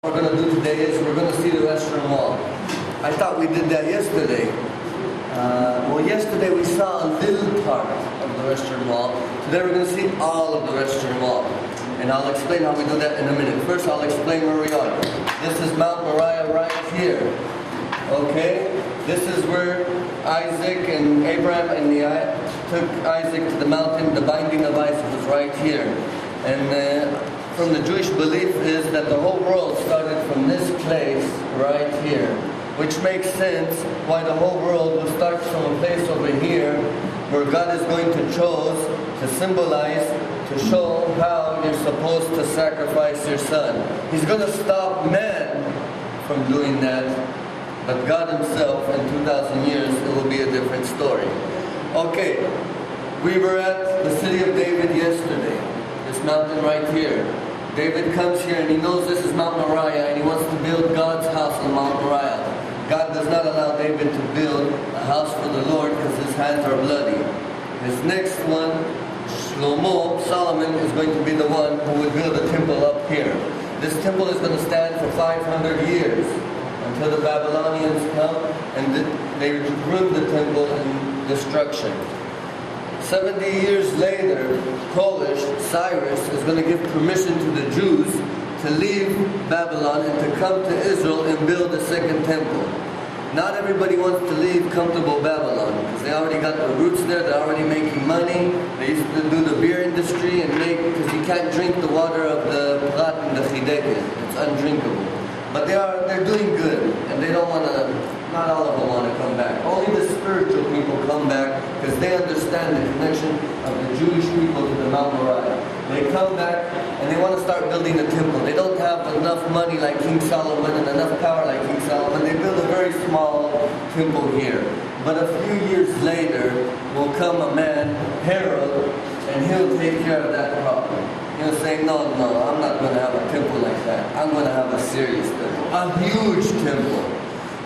What we're going to do today is we're going to see the Western Wall. I thought we did that yesterday. Well, yesterday we saw a little part of the Western Wall. Today we're going to see all of the Western Wall. And I'll explain how we do that in a minute. First, I'll explain where we are. This is Mount Moriah right here. Okay? This is where Isaac and Abraham and took Isaac to the mountain. The binding of Isaac was right here. And from the Jewish belief is that the whole world started from this place right here, which makes sense why the whole world will start from a place over here where God is going to choose to symbolize, to show how you're supposed to sacrifice your son. He's going to stop man from doing that, but God himself in 2,000 years it will be a different story. Okay, we were at the city of David yesterday, this mountain right here. David comes here and he knows this is Mount Moriah and he wants to build God's house on Mount Moriah. God does not allow David to build a house for the Lord because his hands are bloody. His next one, Shlomo, Solomon, is going to be the one who will build a temple up here. This temple is going to stand for 500 years until the Babylonians come and they ruin the temple in destruction. 70 years later, Cyrus is going to give permission to the Jews to leave Babylon and to come to Israel and build a second temple. Not everybody wants to leave comfortable Babylon because they already got the roots there, they're already making money. They used to do the beer industry and because you can't drink the water of the Prat and the Chideket. It's undrinkable. But they're doing good and they don't want to, not all of them want to come back. Only the spiritual people come back because they understand the connection of the Jewish people to the Mount Moriah. They come back and they want to start building a temple. They don't have enough money like King Solomon and enough power like King Solomon. They build a very small temple here. But a few years later will come a man, Herod, and he'll take care of that problem. He'll say, no, I'm not going to have a temple like that. I'm going to have a serious temple. A huge temple.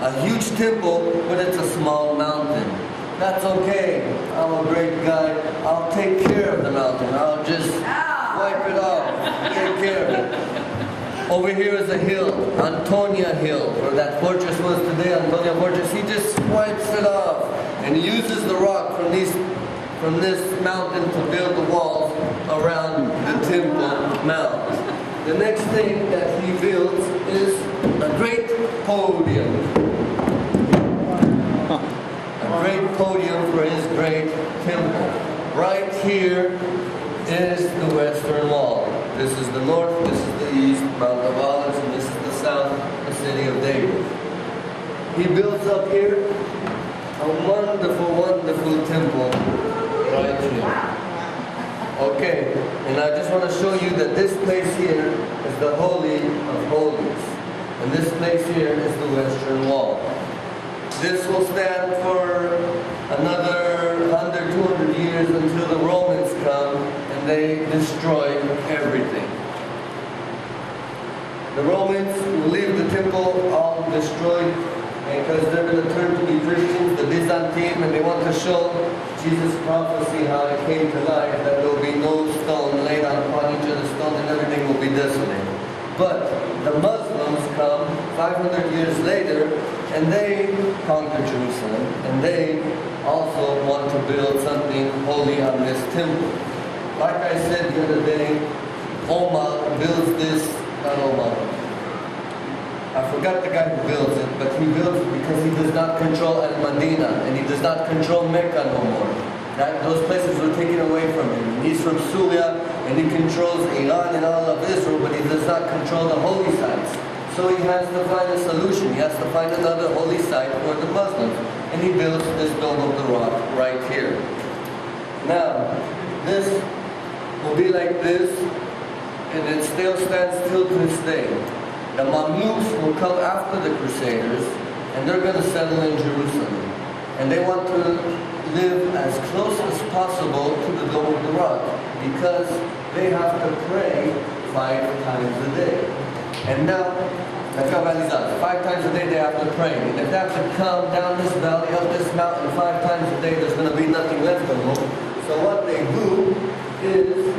A huge temple, but it's a small mountain. That's okay. I'm a great guy. I'll take care of the mountain. I'll just wipe it off. Take care of it. Over here is a hill, Antonia Hill, where that fortress was today, Antonia Fortress. He just wipes it off and he uses the rock from this mountain to build the walls around the Temple Mount. The next thing that he builds is a great podium. A great podium for his great temple. Right here is the Western Wall. This is the north, this is the east, Mount of Olives, and this is the south, the city of David. He builds up here a wonderful, wonderful temple right here. Okay, and I just want to show you that this place here is the Holy of Holies. And this place here is the Western Wall. This will stand for another 100, 200 years until the Romans come and they destroy everything. The Romans will leave the temple all destroyed because they're going to turn to be Christians, the Byzantine, and they want to show Jesus' prophecy how it came to life, that there will be no stone laid upon each other's stone and everything will be desolate. But the Muslims come 500 years later and they conquer Jerusalem and they also want to build something holy on this temple. Like I said the other day, Omar builds this, not Omar. I forgot the guy who builds it, but he builds it because he does not control Al-Madinah and he does not control Mecca no more. Those places were taken away from him. He's from Syria and he controls Iran and all of Israel, but he does not control the holy sites. So he has to find a solution. He has to find another holy site for the Muslims. And he builds this Dome of the Rock right here. Now, this will be like this, and it still stands till to this day. The Mamluks will come after the Crusaders, and they're going to settle in Jerusalem. And they want to live as close as possible to the Dome of the Rock, because they have to pray 5 times a day. And now, 5 times a day they have to pray. And if they have to come down this valley, up this mountain 5 times a day, there's going to be nothing left of them. So what they do is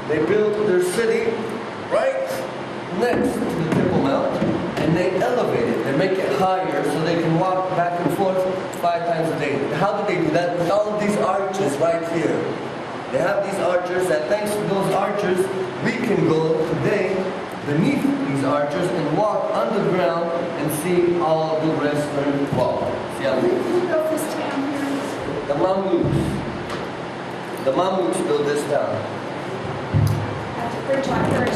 they build their city right next to the Temple Mount. they elevate it. They make it higher so they can walk back and forth 5 times a day. How do they do that? With all of these arches right here. They have these arches, and thanks to those arches, we can go today beneath these arches and walk underground and see all the Western Wall. See how Who built this town here? the Mamluks. The Mamluks built this town. At the bridge on